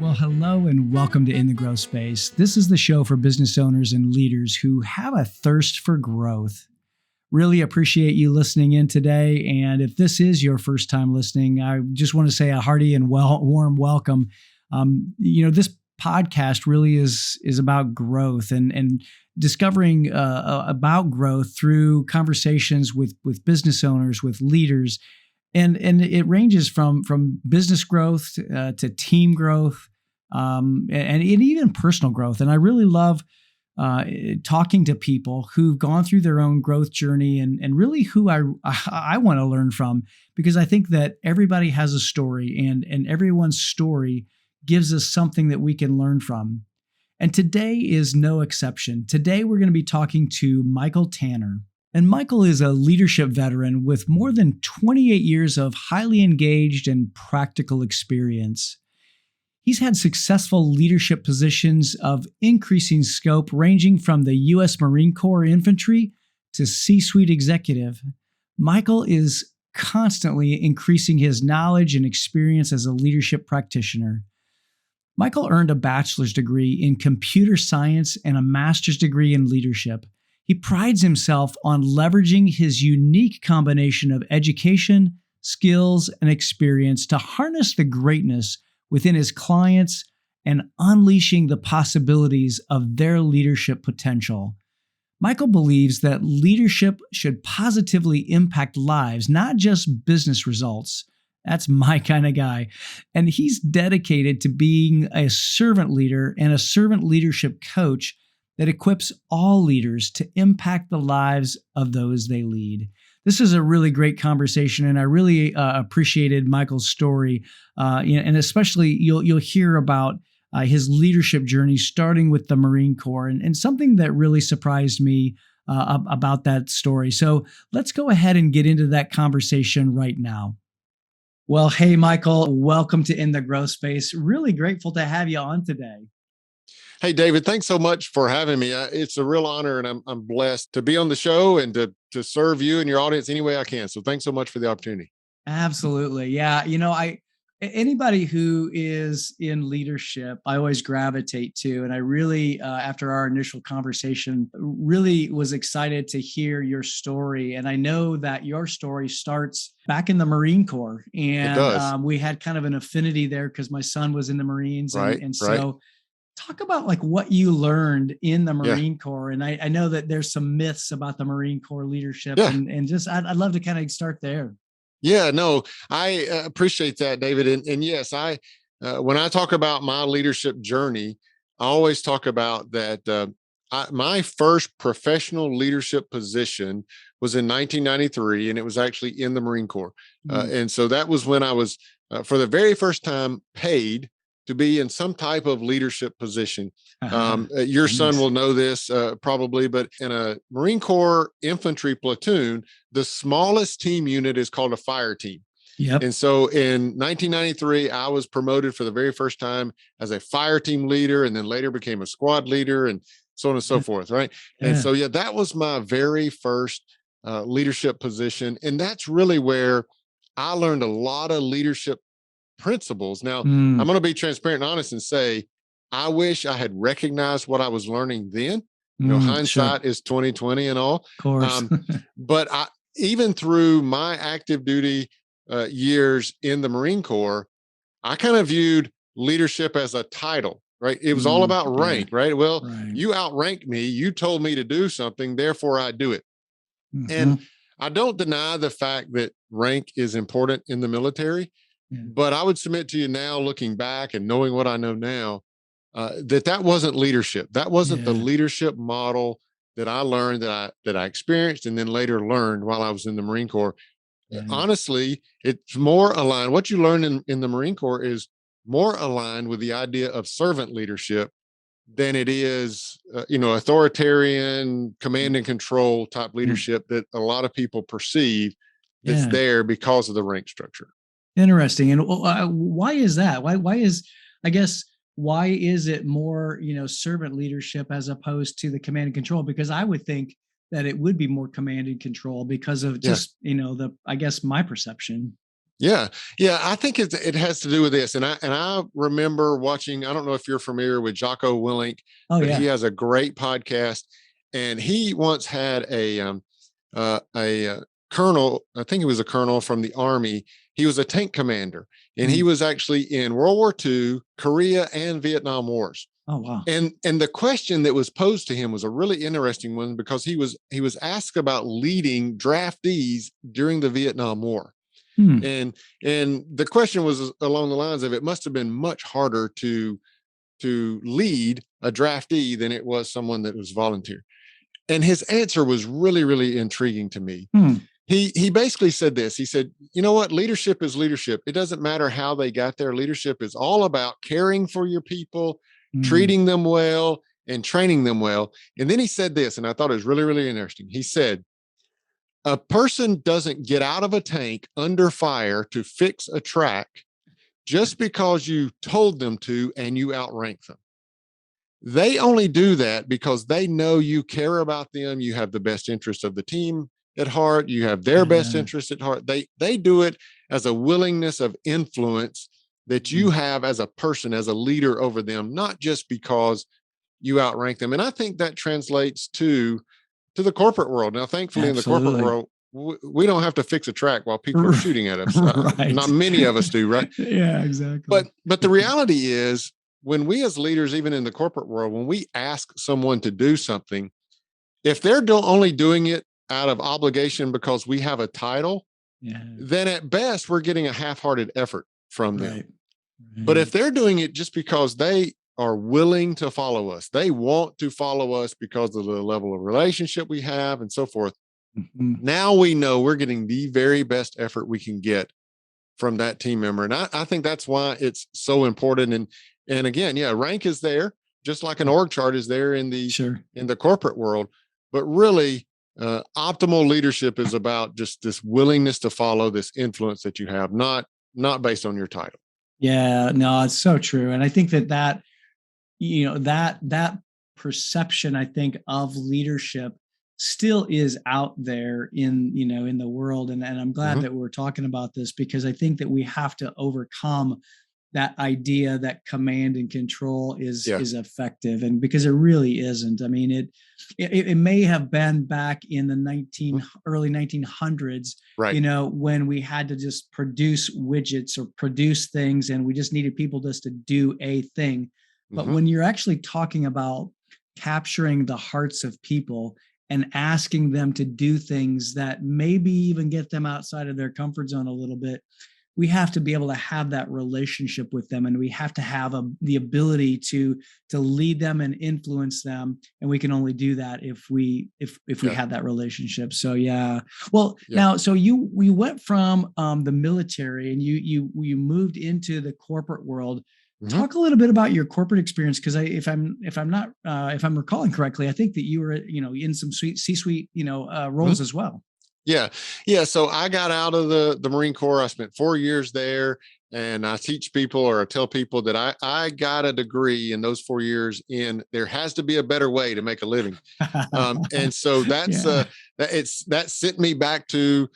Well, hello and welcome to In the Growth Space. This is the show for business owners and leaders who have a thirst for growth. Really appreciate you listening in today. And if this is your first time listening, I just want to say a hearty and warm welcome. This podcast really is about growth and discovering about growth through conversations with business owners, with leaders. And it ranges from business growth to team growth, and even personal growth. And I really love talking to people who've gone through their own growth journey and really who I want to learn from, because I think that everybody has a story and everyone's story gives us something that we can learn from. And today is no exception. Today we're going to be talking to Michael Tanner. And Michael is a leadership veteran with more than 28 years of highly engaged and practical experience. He's had successful leadership positions of increasing scope, ranging from the U.S. Marine Corps infantry to C-suite executive. Michael is constantly increasing his knowledge and experience as a leadership practitioner. Michael earned a bachelor's degree in computer science and a master's degree in leadership. He prides himself on leveraging his unique combination of education, skills, and experience to harness the greatness within his clients and unleashing the possibilities of their leadership potential. Michael believes that leadership should positively impact lives, not just business results. That's my kind of guy. And he's dedicated to being a servant leader and a servant leadership coach that equips all leaders to impact the lives of those they lead. This is a really great conversation, and I really appreciated Michael's story, and especially you'll hear about his leadership journey starting with the Marine Corps, and something that really surprised me about that story. So let's go ahead and get into that conversation right now. Well, hey, Michael, welcome to In the Growth Space. Really grateful to have you on today. Hey, David, thanks so much for having me. It's a real honor, and I'm blessed to be on the show and to serve you and your audience any way I can. So thanks so much for the opportunity. Absolutely. Yeah. Anybody who is in leadership, I always gravitate to, and I really, after our initial conversation, really was excited to hear your story. And I know that your story starts back in the Marine Corps, and It does. We had kind of an affinity there because my son was in the Marines. And so right. talk about like what you learned in the Yeah. Marine Corps. And I know that there's some myths about the Marine Corps leadership, Yeah. and just, I'd love to kind of start there. Yeah, no, I appreciate that, David. And yes, when I talk about my leadership journey, I always talk about that. My first professional leadership position was in 1993, and it was actually in the Marine Corps. And so that was when I was, for the very first time, paid to be in some type of leadership position. Your son will know this probably, but in a Marine Corps infantry platoon, the smallest team unit is called a fire team. Yep. And so in 1993, I was promoted for the very first time as a fire team leader, and then later became a squad leader, and so on and so forth. Right. Yeah. And so, that was my very first leadership position. And that's really where I learned a lot of leadership principles. Now, I'm going to be transparent and honest and say, I wish I had recognized what I was learning then. Hindsight is 2020 and all. Of course. But even through my active duty years in the Marine Corps, I kind of viewed leadership as a title, right? It was all about rank, right? Well, you outranked me, you told me to do something, therefore I do it. And I don't deny the fact that rank is important in the military. But I would submit to you now, looking back and knowing what I know now, that wasn't leadership. That wasn't the leadership model that I learned, that I experienced, and then later learned while I was in the Marine Corps. Honestly, it's more aligned. What you learn in the Marine Corps is more aligned with the idea of servant leadership than it is, authoritarian, command and control type leadership that a lot of people perceive that's there because of the rank structure. Interesting. And why is that? Why is it more, servant leadership as opposed to the command and control? Because I would think that it would be more command and control because of just, I guess my perception. Yeah. Yeah. I think it has to do with this. And I remember watching, I don't know if you're familiar with Jocko Willink, Oh but he yeah. has a great podcast. And he once had a colonel, I think he was a colonel from the army. He was a tank commander, and he Mm. was actually in World War II, Korea, and Vietnam Wars. Oh wow. And the question that was posed to him was a really interesting one, because he was asked about leading draftees during the Vietnam War. Hmm. And the question was along the lines of, it must have been much harder to lead a draftee than it was someone that was volunteer. And his answer was really, really intriguing to me. Hmm. He basically said this. He said, you know what? Leadership is leadership. It doesn't matter how they got there. Leadership is all about caring for your people, Hmm. treating them well, and training them well. And then he said this, and I thought it was really, really interesting. He said, a person doesn't get out of a tank under fire to fix a track just because you told them to and you outrank them. They only do that because they know you care about them. You have the best interest of the team at heart. You have their best Yeah. interest at heart. They do it as a willingness of influence that you Hmm. have as a person, as a leader over them, not just because you outrank them. And I think that translates to the corporate world. Now, thankfully, in the corporate Absolutely. world, we don't have to fix a track while people are shooting at us. Right. Not many of us do, right? Yeah, exactly. But the reality is, when we as leaders, even in the corporate world, when we ask someone to do something, if they're only doing it out of obligation because we have a title, Yeah. then at best we're getting a half-hearted effort from them. Right. But if Right. they're doing it just because they are willing to follow us, they want to follow us because of the level of relationship we have and so forth, Mhm. now we know we're getting the very best effort we can get from that team member. And I think that's why it's so important. And again, yeah, rank is there, just like an org chart is there Sure. in the corporate world. But really, optimal leadership is about just this willingness to follow, this influence that you have, not based on your title. Yeah, no, it's so true. And I think that that perception, I think, of leadership still is out there in the world. And I'm glad Mhm. that we're talking about this, because I think that we have to overcome that idea that command and control is Yeah. is effective, and because it really isn't. I mean, it may have been back in the Mhm. early 1900s, Right. when we had to just produce widgets or produce things, and we just needed people just to do a thing. But Mhm. when you're actually talking about capturing the hearts of people and asking them to do things that maybe even get them outside of their comfort zone a little bit, we have to be able to have that relationship with them, and we have to have the ability to lead them and influence them, and we can only do that if we Yeah. have that relationship. So yeah. Well, Yeah. now, so you went from the military, and you moved into the corporate world. Mhm. Talk a little bit about your corporate experience, because if I'm recalling correctly, I think that you were in some C-suite roles Mhm. as well. Yeah. Yeah. So I got out of the Marine Corps. I spent 4 years there, and I teach people, or I tell people that I got a degree in those 4 years in there has to be a better way to make a living. And so Yeah. that sent me back to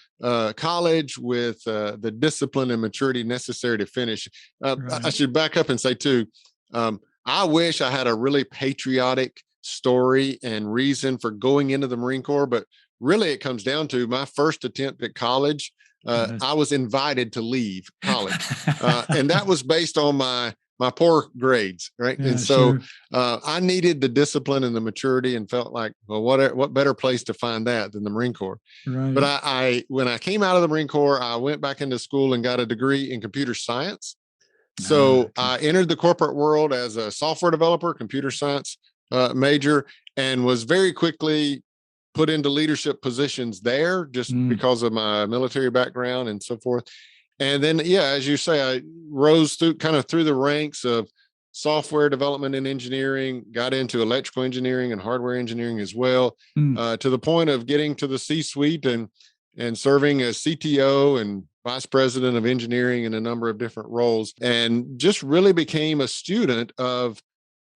college with the discipline and maturity necessary to finish. I Right. should back up and say too, I wish I had a really patriotic story and reason for going into the Marine Corps, but really it comes down to my first attempt at college. Yes. I was invited to leave college, and that was based on my poor grades, right? And Yeah, so sure. I needed the discipline and the maturity, and felt like, well, what better place to find that than the Marine Corps? But Right. I when I came out of the Marine Corps, I went back into school and got a degree in computer science. So Okay. I entered the corporate world as a software developer, computer science major, and was very quickly put into leadership positions there, just Mm, because of my military background and so forth. And then, yeah, as you say, I rose through the ranks of software development and engineering, got into electrical engineering and hardware engineering as well, mm, to the point of getting to the C-suite and serving as CTO and vice president of engineering in a number of different roles, and just really became a student of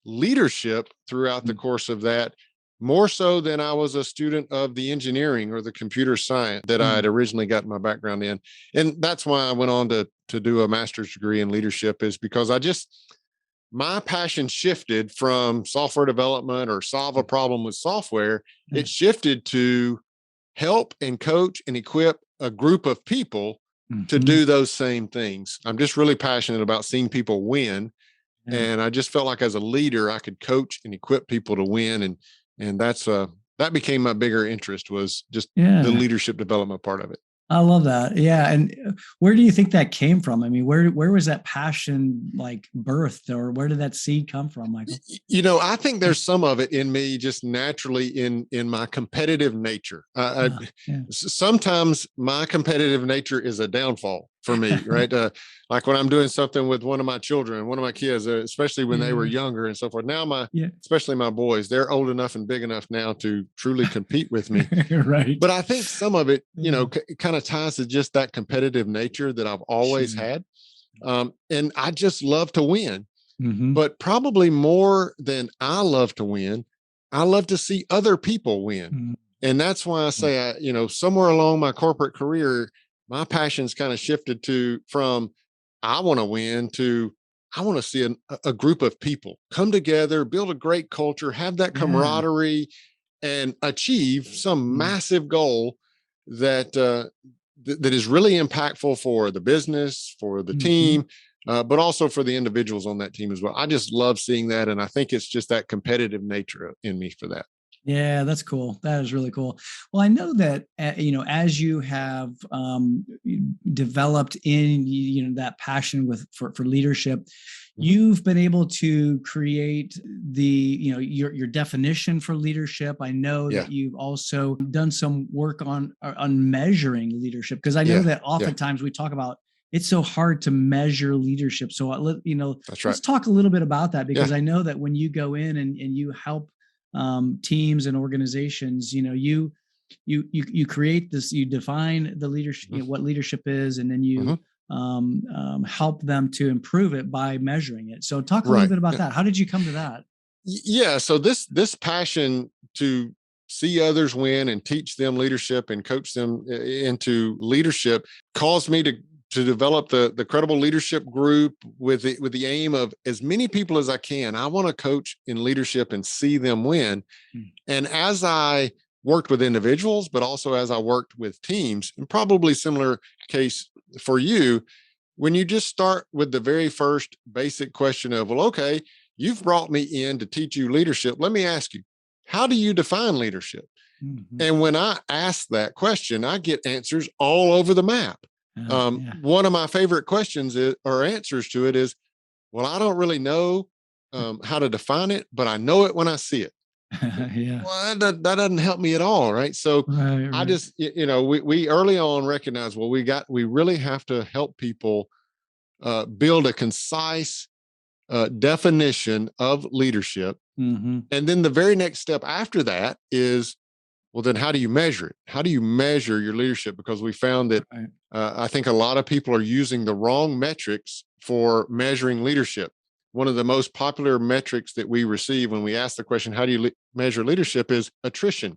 leadership throughout the mm. course of that. more so than I was a student of the engineering or the computer science that I had originally gotten my background in. And that's why I went on to do a master's degree in leadership, is because my passion shifted from software development or solve a problem with software. It shifted to help and coach and equip a group of people to do those same things. I'm just really passionate about seeing people win. And I just felt like as a leader, I could coach and equip people to win. And that became my bigger interest, was just the leadership development part of it. I love that. Yeah. And where do you think that came from? I mean, where was that passion like birthed, or where did that seed come from, Michael? I think there's some of it in me just naturally in my competitive nature. Sometimes my competitive nature is a downfall for me, right? Like when I'm doing something with one of my children, one of my kids, especially when they were younger and so forth. Now especially my boys, they're old enough and big enough now to truly compete with me. Right. But I think some of it, kind of ties to just that competitive nature that I've always had. And I just love to win. But probably more than I love to win, I love to see other people win. And that's why I say, somewhere along my corporate career, my passions kind of shifted from I want to win to I want to see a group of people come together, build a great culture, have that camaraderie, and achieve some massive goal that that is really impactful for the business, for the team, but also for the individuals on that team as well. I just love seeing that. And I think it's just that competitive nature in me for that. Yeah, that's cool. That is really cool. Well, I know that, as you have developed in, that passion for leadership, you've been able to create your definition for leadership. I know that you've also done some work on measuring leadership, because I know that oftentimes we talk about it's so hard to measure leadership. So, let's talk a little bit about that, because I know that when you go in and you help teams and organizations, you create this, you define the leadership, what leadership is, and then you help them to improve it by measuring it. So talk a little bit about that. How did you come to that? Yeah. So this passion to see others win and teach them leadership and coach them into leadership caused me to develop the credible leadership group with the aim of as many people as I can. I want to coach in leadership and see them win. And as I worked with individuals, but also as I worked with teams, and probably similar case for you, when you just start with the very first basic question of, well, okay, you've brought me in to teach you leadership. Let me ask you, how do you define leadership? And when I ask that question, I get answers all over the map. One of my favorite questions or answers to it is, well, I don't really know how to define it, but I know it when I see it. Well, that doesn't help me at all. Right. So I just, we early on recognized, well, we really have to help people build a concise definition of leadership. And then the very next step after that is, well, then how do you measure it? How do you measure your leadership? Because we found that I think a lot of people are using the wrong metrics for measuring leadership. One of the most popular metrics that we receive when we ask the question, how do you measure leadership, is attrition.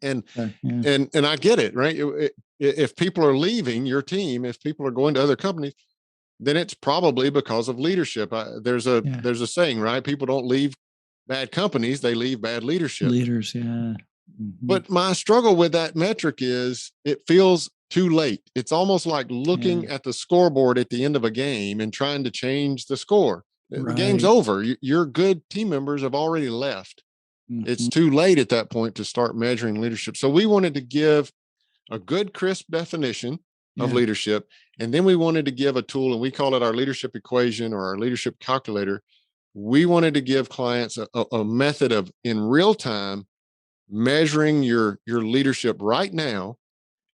And I get it, right? If people are leaving your team, if people are going to other companies, then it's probably because of leadership. There's a saying, right? People don't leave bad companies, they leave bad leadership. Leaders, But my struggle with that metric is it feels too late. It's almost like looking at the scoreboard at the end of a game and trying to change the score. The game's over. Your good team members have already left. It's too late at that point to start measuring leadership. So we wanted to give a good, crisp definition of leadership. And then we wanted to give a tool, and we call it our leadership equation or our leadership calculator. We wanted to give clients a method of, in real time, measuring your leadership right now,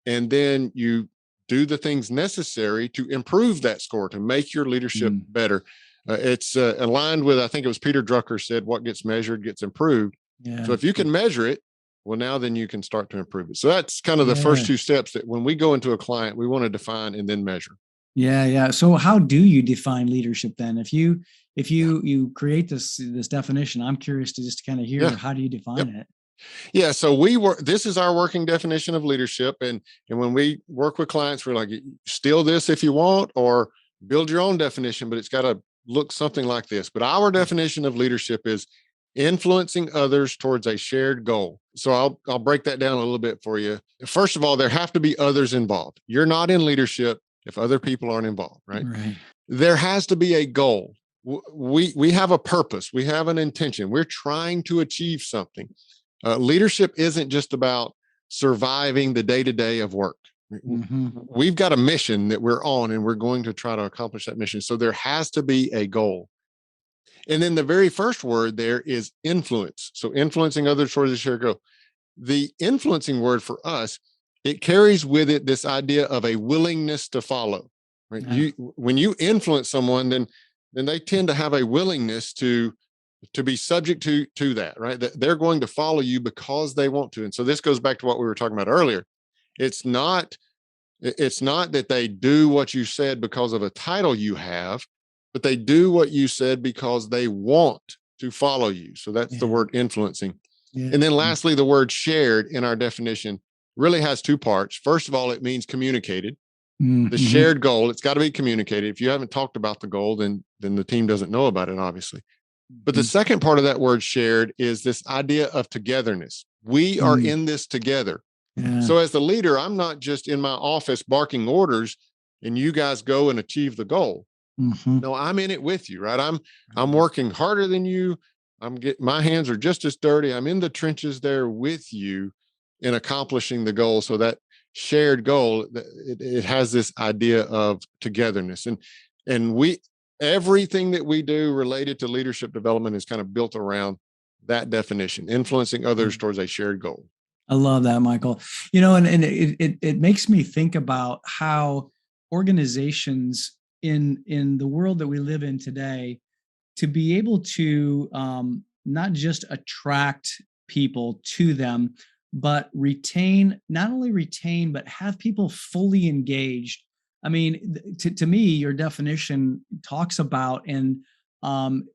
and then you do the things necessary to improve that score, to make your leadership better. It's aligned with, I think it was Peter Drucker said, what gets measured gets improved. So if you can measure it, well, now then you can start to improve it. So that's kind of the first two steps that when we go into a client, we want to define and then measure. Yeah. So how do you define leadership then? If Yeah. you create this definition, I'm curious to just kind of Yeah. hear, how do you Yep. define it? Yeah. So this is our working definition of leadership. And when we work with clients, we're like, steal this if you want, or build your own definition, but it's got to look something like this. But our definition of leadership is influencing others towards a shared goal. So I'll break that down a little bit for you. First of all, there have to be others involved. You're not in leadership if other people aren't involved, right? Right. There has to be a goal. We have a purpose. We have an intention. We're trying to achieve something. Leadership isn't just about surviving the day to day of work. Mm-hmm. We've got a mission that we're on, and we're going to try to accomplish that mission. So there has to be a goal. And then the very first word there is influence. So influencing others towards a shared goal. The influencing word for us, it carries with it this idea of a willingness to follow. Right? Yeah. When you influence someone, then they tend to have a willingness to be subject to that, right? That they're going to follow you because they want to. And so this goes back to what we were talking about earlier. It's not it's not that they do what you said because of a title you have, but they do what you said because they want to follow you. So that's the Yeah. word influencing. Yeah. And then lastly, the word shared in our definition really has two parts. First of all, it means communicated. The Mm-hmm. shared goal, it's got to be communicated. If you haven't talked about the goal, then the team doesn't know about it, obviously. But the second part of that word shared is this idea of togetherness. We are Mm-hmm. in this together. Yeah. So as the leader, I'm not just in my office barking orders and you guys go and achieve the goal. Mm-hmm. No, I'm in it with you, right? I'm working harder than you. My hands are just as dirty. I'm in the trenches there with you in accomplishing the goal. So that shared goal, it has this idea of togetherness. And we everything that we do related to leadership development is kind of built around that definition, influencing others towards a shared goal. I love that, Michael. And it makes me think about how organizations in the world that we live in today, to be able to not just attract people to them, but not only retain, but have people fully engaged. I mean, to me, your definition talks about and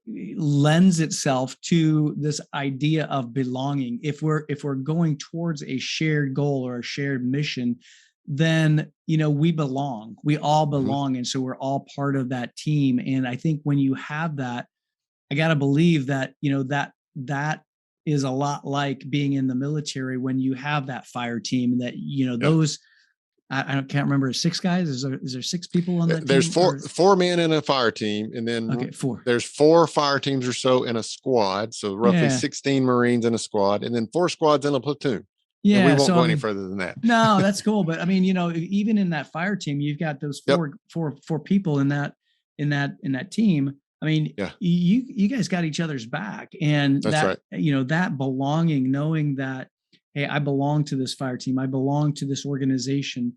lends itself to this idea of belonging. If we're going towards a shared goal or a shared mission, then we belong. We all belong, and so we're all part of that team. And I think when you have that, I got to believe that that is a lot like being in the military when you have that fire team, that Yep. those I can't remember, 6 guys. Is there 6 people on that There's team? four men in a fire team, and then Okay, 4. there's 4 fire teams or so in a squad. So roughly Yeah. 16 Marines in a squad, and then 4 squads in a platoon. And we Yeah. won't So go I any mean, further than that. no, that's cool. But I mean, even in that fire team, you've got those Yep. four people in that team. I mean, Yeah. you guys got each other's back, and That's right. that belonging, knowing that, hey, I belong to this fire team, I belong to this organization.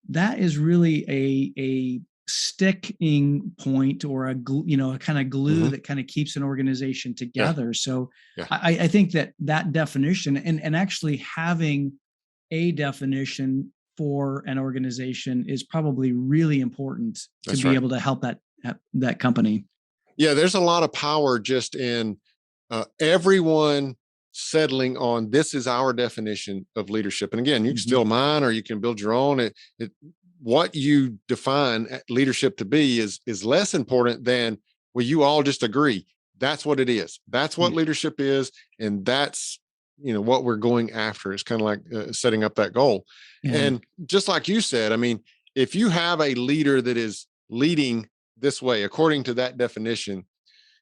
That is really a sticking point, or a kind of glue that kind of keeps an organization Yeah. together. So Yeah. I think that definition, and actually having a definition for an organization, is probably really important to That's be right. able to help that company. Yeah, there's a lot of power just in everyone settling on this is our definition of leadership. And again, you can steal mine or you can build your own. What you define leadership to be is less important than, well, you all just agree that's what it is. That's what leadership is, and that's what we're going after. It's kind of like setting up that goal. Yeah. And just like you said, I mean, if you have a leader that is leading this way, according to that definition,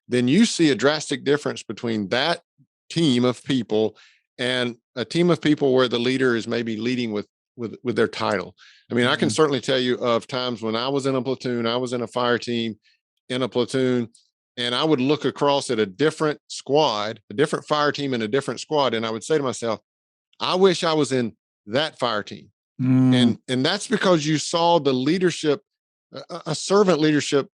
then you see a drastic difference between that team of people and a team of people where the leader is maybe leading with their title. I mean, I can certainly tell you of times when I was in a platoon, I was in a fire team in a platoon, and I would look across at a different squad, a different fire team in a different squad, and I would say to myself, I wish I was in that fire team. And that's because you saw the leadership, a servant leadership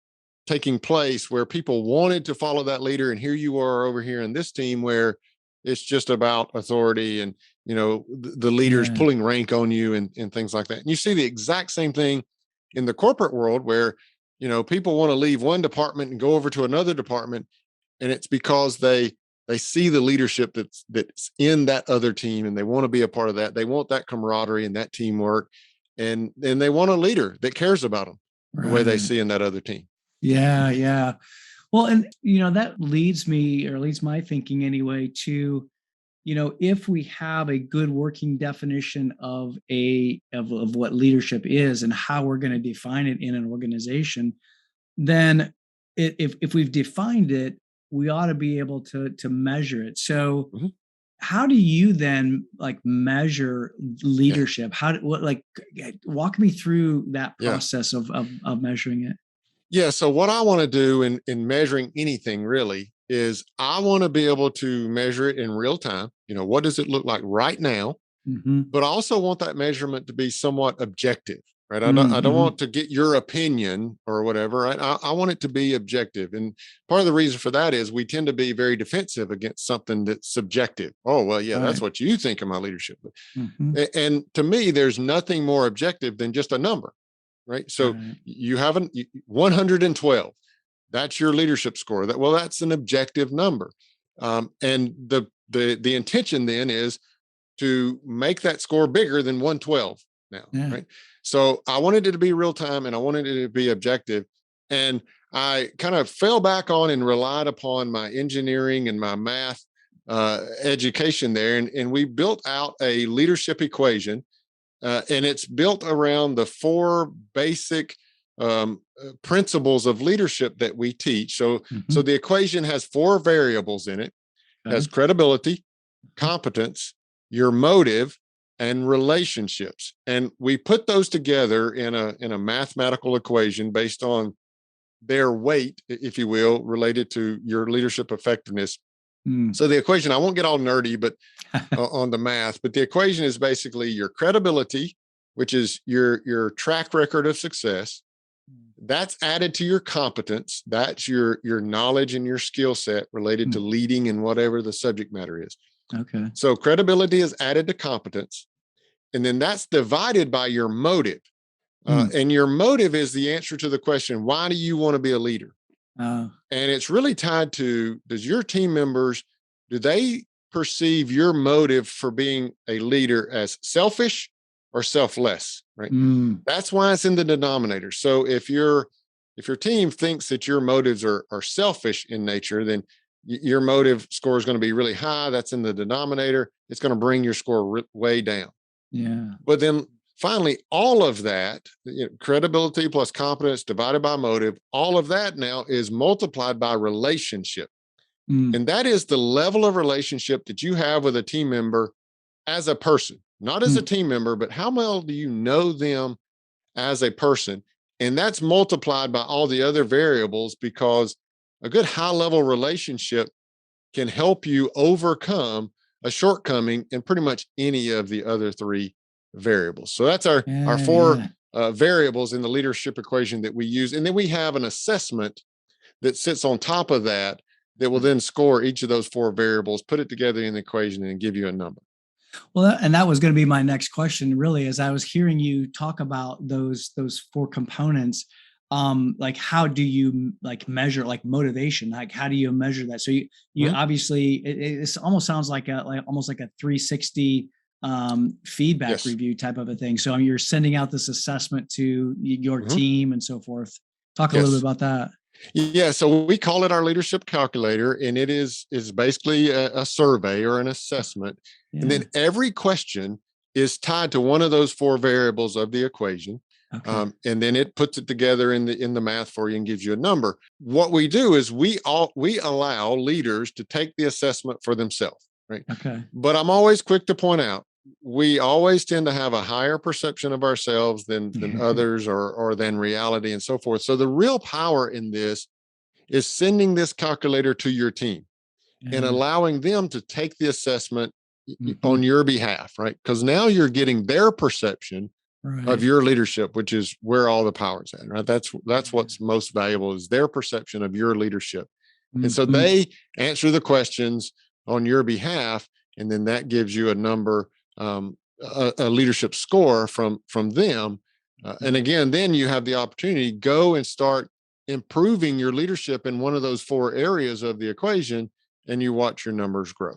taking place, where people wanted to follow that leader. And here you are over here in this team where it's just about authority, and the leaders pulling rank on you, and things like that. And you see the exact same thing in the corporate world where, people want to leave one department and go over to another department. And it's because they see the leadership that's in that other team, and they want to be a part of that. They want that camaraderie and that teamwork. And they want a leader that cares about them the way they see in that other team. Yeah. Yeah. Well, and that leads me, or leads my thinking anyway, to, if we have a good working definition of what leadership is and how we're going to define it in an organization, then if we've defined it, we ought to be able to measure it. So how do you then measure leadership? Walk me through that process of measuring it. Yeah. So what I want to do in measuring anything really is I want to be able to measure it in real time. What does it look like right now? But I also want that measurement to be somewhat objective, right? I don't want to get your opinion or whatever, right? I want it to be objective. And part of the reason for that is we tend to be very defensive against something that's subjective. Oh, well, yeah, that's what you think of my leadership. And to me, there's nothing more objective than just a number. Right. So you have 112. That's your leadership score. That's an objective number. And the intention then is to make that score bigger than 112 now. Right. So I wanted it to be real time and I wanted it to be objective. And I kind of fell back on and relied upon my engineering and my math education there. And we built out a leadership equation. And it's built around the four basic principles of leadership that we teach. So the equation has four variables in it. It has credibility, competence, your motive, and relationships. And we put those together in a mathematical equation based on their weight, if you will, related to your leadership effectiveness. So the equation, I won't get all nerdy, but on the math, but the equation is basically your credibility, which is your track record of success. That's added to your competence. That's your knowledge and your skill set related to leading and whatever the subject matter is. Okay. So credibility is added to competence. And then that's divided by your motive. And your motive is the answer to the question, why do you want to be a leader? And it's really tied to, does your team members, do they perceive your motive for being a leader as selfish or selfless, right? That's why it's in the denominator. So if your team thinks that your motives are selfish in nature, then your motive score is going to be really high. That's in the denominator. It's going to bring your score way down. Yeah. But then finally, all of that, credibility plus competence divided by motive, all of that now is multiplied by relationship. And that is the level of relationship that you have with a team member as a person, not as a team member, but how well do you know them as a person? And that's multiplied by all the other variables, because a good high-level relationship can help you overcome a shortcoming in pretty much any of the other three variables. So that's our four variables in the leadership equation that we use. And then we have an assessment that sits on top of that will then score each of those four variables, put it together in the equation, and give you a number. Well, and that was going to be my next question, really, as I was hearing you talk about those four components. How do you measure motivation? How do you measure that? So you obviously it almost sounds like almost like a 360 feedback review type of a thing. So you're sending out this assessment to your team and so forth. Talk a little bit about that. Yeah, so we call it our leadership calculator, and it is basically a survey or an assessment. And then every question is tied to one of those four variables of the equation. Okay. And then it puts it together in the math for you and gives you a number. What we do is we allow leaders to take the assessment for themselves, right? Okay. But I'm always quick to point out, we always tend to have a higher perception of ourselves than others or than reality and so forth. So the real power in this is sending this calculator to your team and allowing them to take the assessment on your behalf, right? Because now you're getting their perception of your leadership, which is where all the power is at, right? That's what's most valuable, is their perception of your leadership. And so they answer the questions on your behalf, and then that gives you a number, a leadership score from them And again, then you have the opportunity to go and start improving your leadership in one of those 4 areas of the equation, and you watch your numbers grow.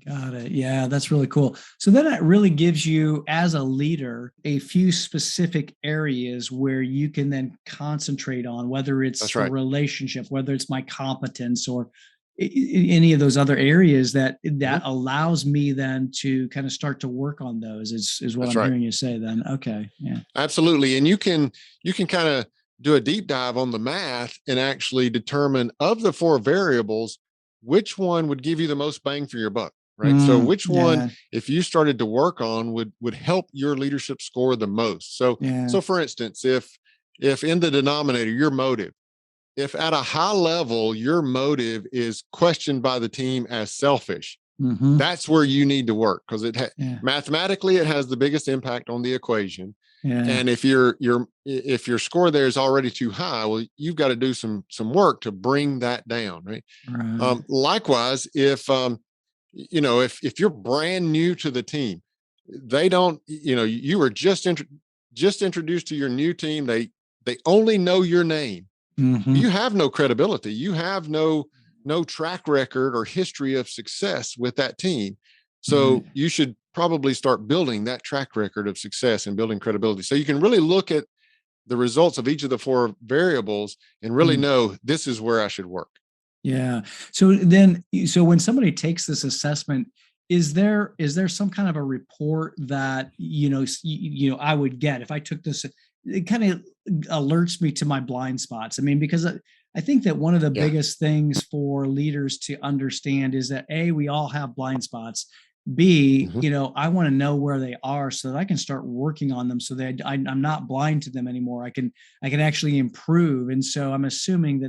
Got it. Yeah, that's really cool. So then it really gives you, as a leader, a few specific areas where you can then concentrate on, whether it's That's the right. relationship, whether it's my competence, or any of those other areas that allows me then to kind of start to work on those, is what That's I'm right. hearing you say then. Okay. Yeah. Absolutely. And you can kind of do a deep dive on the math and actually determine, of the 4 variables, which one would give you the most bang for your buck, right? So which one, Yeah. if you started to work on, would help your leadership score the most. So Yeah. for instance, if in the denominator, your motive, if at a high level your motive is questioned by the team as selfish, that's where you need to work, because Yeah. mathematically it has the biggest impact on the equation. Yeah. And if your score there is already too high, well, you've got to do some work to bring that down, right? Right. Likewise, if you're brand new to the team, they don't, you were just introduced to your new team, they only know your name. You have no credibility. You have no track record or history of success with that team. Right. So you should probably start building that track record of success and building credibility. So you can really look at the results of each of the 4 variables and really know, this is where I should work. Yeah. So when somebody takes this assessment, is there some kind of a report that I would get if I took this? It kind of alerts me to my blind spots. I mean, because I think that one of the biggest things for leaders to understand is that we all have blind spots. B, I want to know where they are so that I can start working on them, so that I'm not blind to them anymore. I can actually improve. And so I'm assuming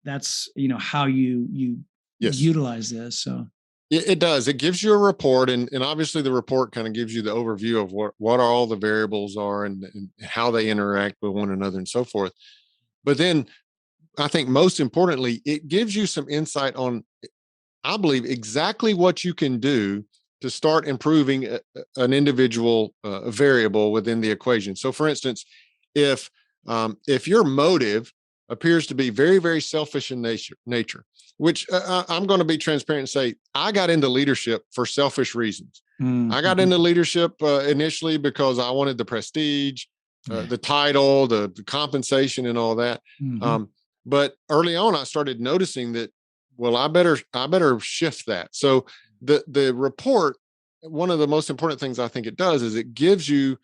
that's how you Yes. utilize this. So it does. It gives you a report, and obviously the report kind of gives you the overview of what all the variables are, and how they interact with one another and so forth. But then I think most importantly, it gives you some insight on, I believe, exactly what you can do to start improving an individual variable within the equation. So for instance, if your motive appears to be very, very selfish in nature, which I'm going to be transparent and say, I got into leadership for selfish reasons. I got into leadership initially because I wanted the prestige, the title, the compensation, and all that. But early on, I started noticing that, well, I better shift that. So the report, one of the most important things I think it does is it gives you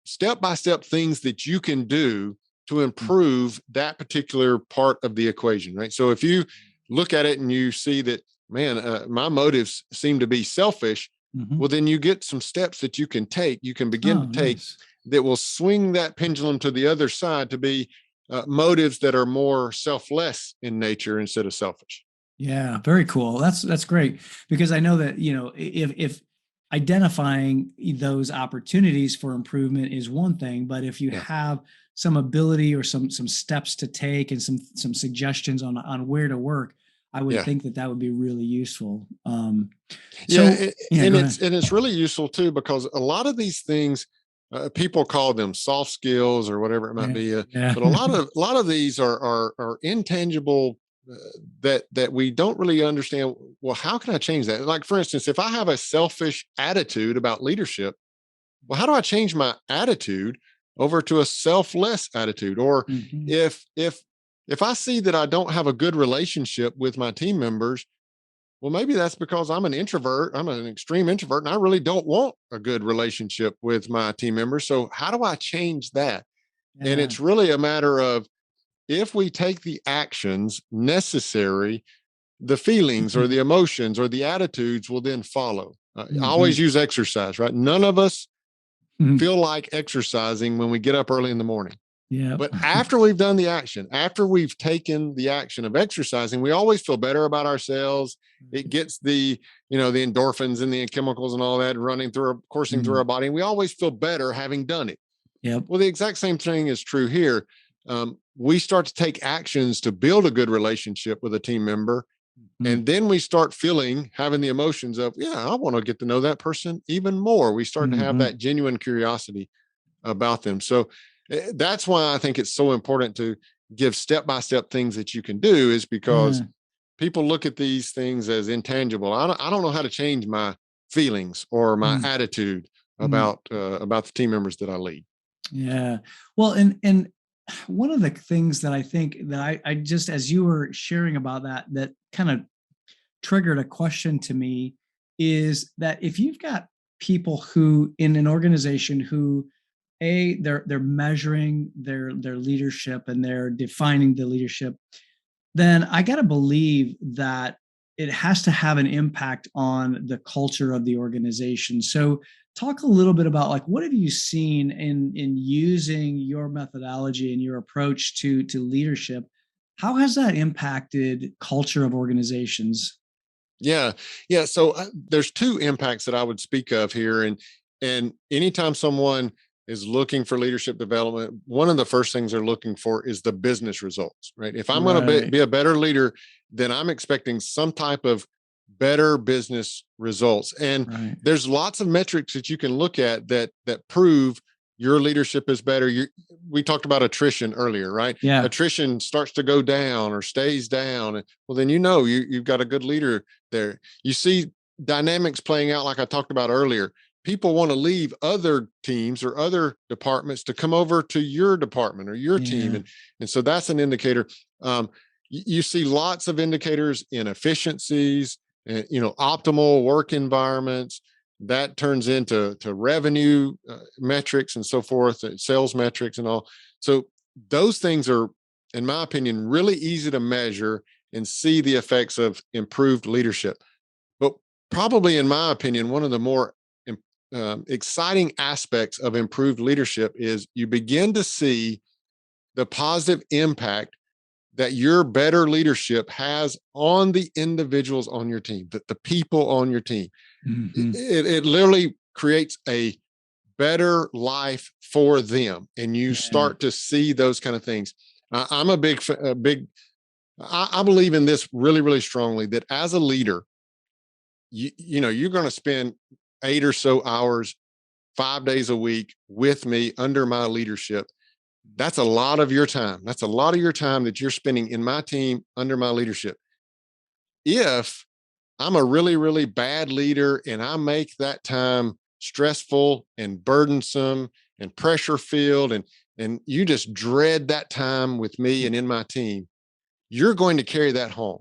step-by-step things that you can do to improve that particular part of the equation, right? So if you look at it and you see that, man, my motives seem to be selfish, well, then you get some steps that you can begin to take that will swing that pendulum to the other side, to be motives that are more selfless in nature instead of selfish. Yeah, very cool. That's great, because I know that, if identifying those opportunities for improvement is one thing, but if you have some ability or some steps to take, and some suggestions on where to work, I would think that would be really useful. It's really useful too, because a lot of these things, people call them soft skills or whatever it might be, but a lot of these are intangible, that we don't really understand. Well, how can I change that? Like, for instance, if I have a selfish attitude about leadership, well, how do I change my attitude over to a selfless attitude? Or if I see that I don't have a good relationship with my team members, well, maybe that's because I'm an introvert. I'm an extreme introvert, and I really don't want a good relationship with my team members. So how do I change that? And it's really a matter of, if we take the actions necessary, the feelings or the emotions or the attitudes will then follow. I always use exercise, right? None of us feel like exercising when we get up early in the morning. Yeah. But after we've done the action, after we've taken the action of exercising, we always feel better about ourselves. It gets the endorphins and the chemicals and all that coursing through our body. And we always feel better having done it. Yep. Well, the exact same thing is true here. We start to take actions to build a good relationship with a team member. And then we start having the emotions of, I want to get to know that person even more. We start to have that genuine curiosity. about them. So that's why I think it's so important to give step-by-step things that you can do, is because people look at these things as intangible. I don't know how to change my feelings or my attitude about the team members that I lead. Yeah. Well, and one of the things that I think that I just, as you were sharing about that kind of triggered a question to me, is that if you've got people who in an organization who they're measuring their leadership and they're defining the leadership, then I got to believe that it has to have an impact on the culture of the organization. So talk a little bit about, like, what have you seen in using your methodology and your approach to leadership? How has that impacted culture of organizations? Yeah. So there's two impacts that I would speak of here. And anytime someone is looking for leadership development, one of the first things they're looking for is the business results, right? If I'm going to be a better leader, then I'm expecting some type of better business results. And there's lots of metrics that you can look at that prove your leadership is better. We talked about attrition earlier, right? Yeah. Attrition starts to go down or stays down. Well, then you've got a good leader there. You see dynamics playing out like I talked about earlier. People want to leave other teams or other departments to come over to your department or your team. And so that's an indicator. You see lots of indicators in efficiencies, and, optimal work environments. That turns into revenue metrics and so forth, sales metrics and all. So those things are, in my opinion, really easy to measure and see the effects of improved leadership. But probably, in my opinion, one of the more exciting aspects of improved leadership is you begin to see the positive impact that your better leadership has on the individuals on your team, the people on your team. It literally creates a better life for them. And you start to see those kind of things. I'm a big, I believe in this really, really strongly, that as a leader, you're going to spend 8 or so hours, 5 days a week with me under my leadership. That's a lot of your time. That's a lot of your time that you're spending in my team under my leadership. If I'm a really, really bad leader and I make that time stressful and burdensome and pressure filled, and you just dread that time with me and in my team, you're going to carry that home.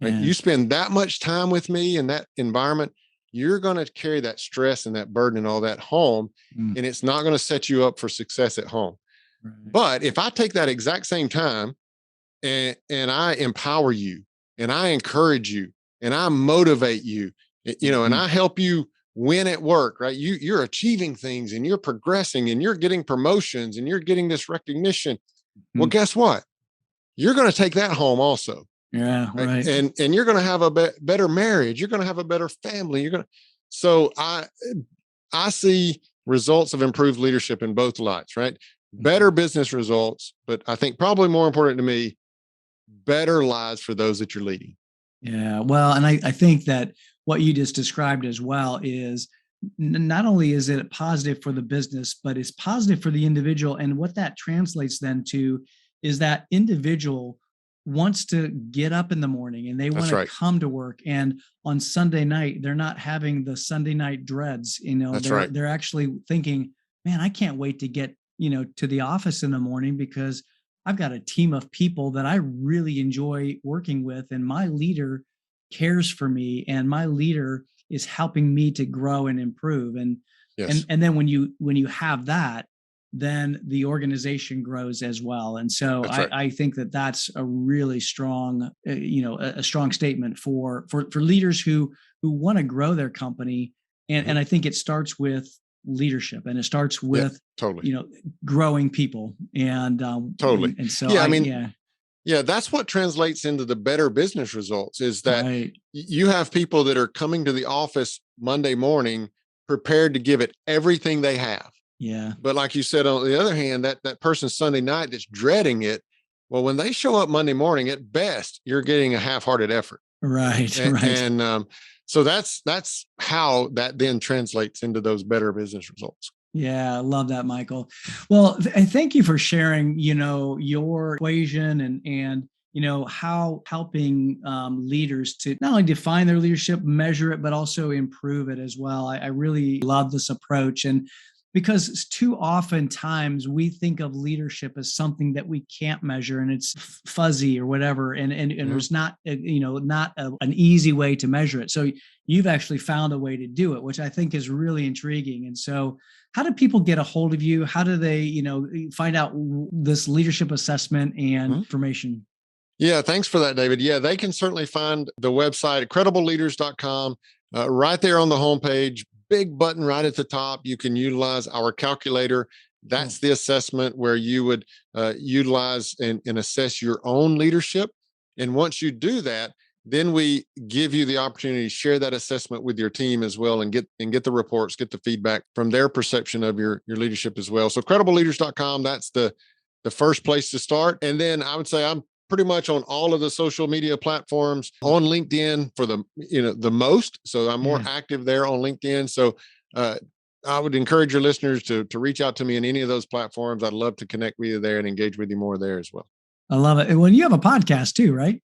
Right? You spend that much time with me in that environment, you're going to carry that stress and that burden and all that home, and it's not going to set you up for success at home. But if I take that exact same time and I empower you and I encourage you and I motivate you, and I help you win at work, right? You're achieving things and you're progressing and you're getting promotions and you're getting this recognition. Well, guess what? You're going to take that home also. Yeah, right. And you're going to have a better marriage. You're going to have a better family. So I see results of improved leadership in both lights, right? Better business results, but I think probably more important to me, better lives for those that you're leading. Yeah, well, and I think that what you just described as well is not only is it positive for the business, but it's positive for the individual. And what that translates then to is that individual wants to get up in the morning and they want to come to work. And on Sunday night, they're not having the Sunday night dreads. They're actually thinking, man, I can't wait to get, to the office in the morning because I've got a team of people that I really enjoy working with, and my leader cares for me, and my leader is helping me to grow and improve. And then when you have that, then the organization grows as well. And so I think that that's a really strong, a strong statement for leaders who want to grow their company. And I think it starts with leadership, and it starts with growing people. And and so that's what translates into the better business results, is that you have people that are coming to the office Monday morning prepared to give it everything they have. Yeah. But like you said, on the other hand, that person Sunday night that's dreading it, well, when they show up Monday morning, at best, you're getting a half-hearted effort. Right. And so that's how that then translates into those better business results. Yeah, I love that, Michael. Well, and thank you for sharing, your equation and how helping leaders to not only define their leadership, measure it, but also improve it as well. I really love this approach. And because too often times we think of leadership as something that we can't measure and it's fuzzy or whatever. And Mhm. there's not, an easy way to measure it. So you've actually found a way to do it, which I think is really intriguing. And so, how do people get a hold of you? How do they, find out this leadership assessment and Mhm. information? Yeah, thanks for that, David. Yeah, they can certainly find the website, credibleleaders.com, right there on the homepage, big button right at the top. You can utilize our calculator. Cool. That's the assessment where you would utilize and assess your own leadership. And once you do that, then we give you the opportunity to share that assessment with your team as well, and get the reports, get the feedback from their perception of your leadership as well. So credibleleaders.com, that's the first place to start. And then I would say I'm pretty much on all of the social media platforms, on LinkedIn for the most. So I'm more Yeah, active there on LinkedIn. So uh, I would encourage your listeners to reach out to me in any of those platforms. I'd love to connect with you there and engage with you more there as well. I love it. And when you have a podcast too, right?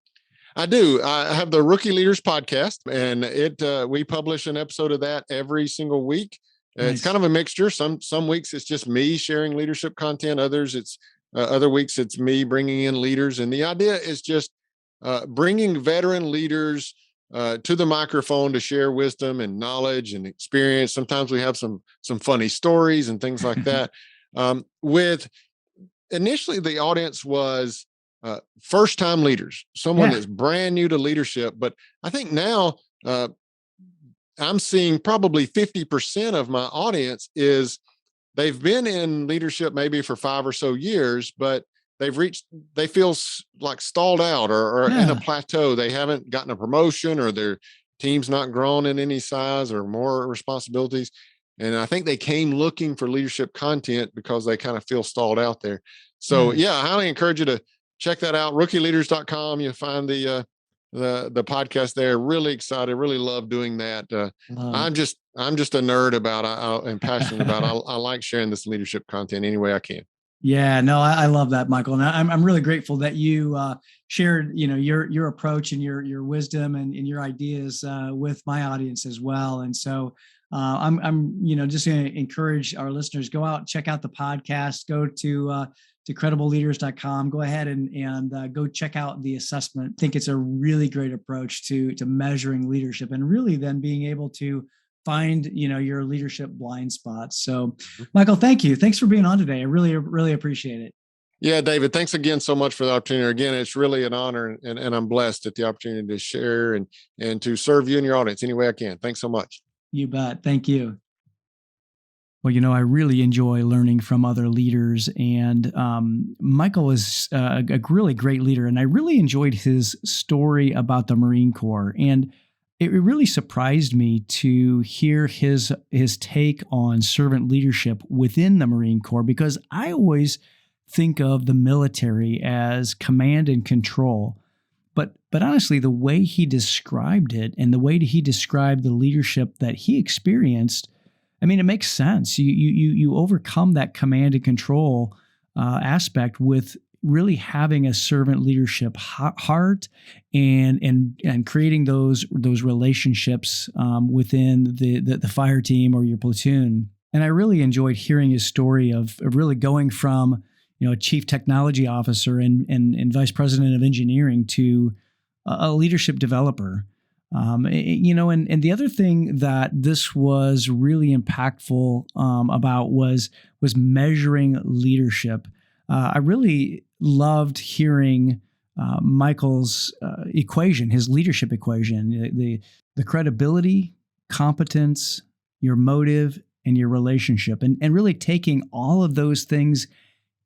I do. I have the Rookie Leaders podcast, and we publish an episode of that every single week. It's kind Nice. of a mixture. Some weeks it's just me sharing leadership content. Other weeks it's me bringing in leaders, and the idea is just bringing veteran leaders to the microphone to share wisdom and knowledge and experience. Sometimes we have some funny stories and things like that. With initially the audience was first time leaders, someone Yeah. that's brand new to leadership. But I think now I'm seeing probably 50% of my audience is they've been in leadership maybe for 5 or so years, but they feel like stalled out or in a Yeah. plateau. They haven't gotten a promotion, or their team's not grown in any size or more responsibilities. And I think they came looking for leadership content because they kind of feel stalled out there. So Yeah. yeah, I highly encourage you to check that out. Rookieleaders.com. You'll find the podcast there. Really excited. Really love doing that. Love I'm just a nerd about and passionate about. it. I like sharing this leadership content any way I can. Yeah, no, I love that, Michael, and I'm really grateful that you shared, your approach and your wisdom and your ideas with my audience as well. And so I'm just going to encourage our listeners, go out, check out the podcast, go to credibleleaders.com, go ahead and go check out the assessment. I think it's a really great approach to measuring leadership and really then being able to find your leadership blind spots. So Michael, thank you. Thanks for being on today. I really appreciate it. Yeah, David, thanks again so much for the opportunity. Again, it's really an honor, and I'm blessed at the opportunity to share and to serve you and your audience any way I can. Thanks so much. You bet. Thank you. Well, I really enjoy learning from other leaders, and Michael is a really great leader, and I really enjoyed his story about the Marine Corps, and it really surprised me to hear his take on servant leadership within the Marine Corps, because I always think of the military as command and control. But honestly, the way he described it and the way he described the leadership that he experienced, I mean, it makes sense. You overcome that command and control aspect with really having a servant leadership heart and creating those relationships within the fire team or your platoon. And I really enjoyed hearing his story of really going from a chief technology officer and vice president of engineering to a leadership developer. And the other thing that this was really impactful about was measuring leadership. I really loved hearing Michael's equation, his leadership equation, the credibility, competence, your motive, and your relationship, and really taking all of those things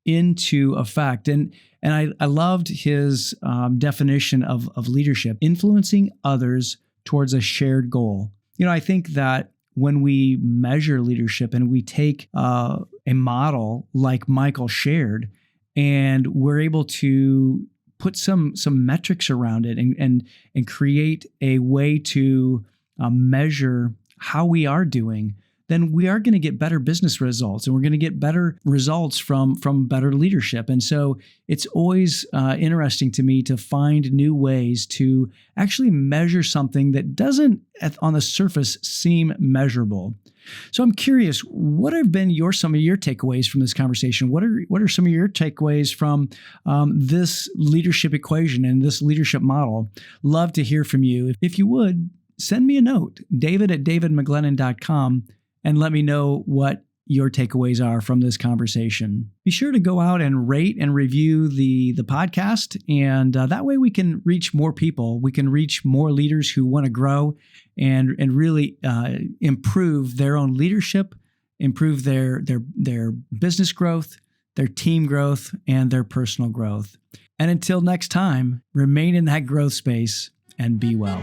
into effect. And I loved his definition of leadership: influencing others towards a shared goal. I think that when we measure leadership and we take a model like Michael shared, and we're able to put some metrics around it and create a way to measure how we are doing, then we are going to get better business results, and we're going to get better results from better leadership. And so it's always interesting to me to find new ways to actually measure something that doesn't on the surface seem measurable. So I'm curious, what have been some of your takeaways from this conversation? What are some of your takeaways from this leadership equation and this leadership model? Love to hear from you. If you would, send me a note, david@davidmcglennennen.com, and let me know what your takeaways are from this conversation. Be sure to go out and rate and review the podcast, and that way we can reach more people. We can reach more leaders who want to grow and really improve their own leadership, improve their business growth, their team growth, and their personal growth. And until next time, remain in that growth space and be well.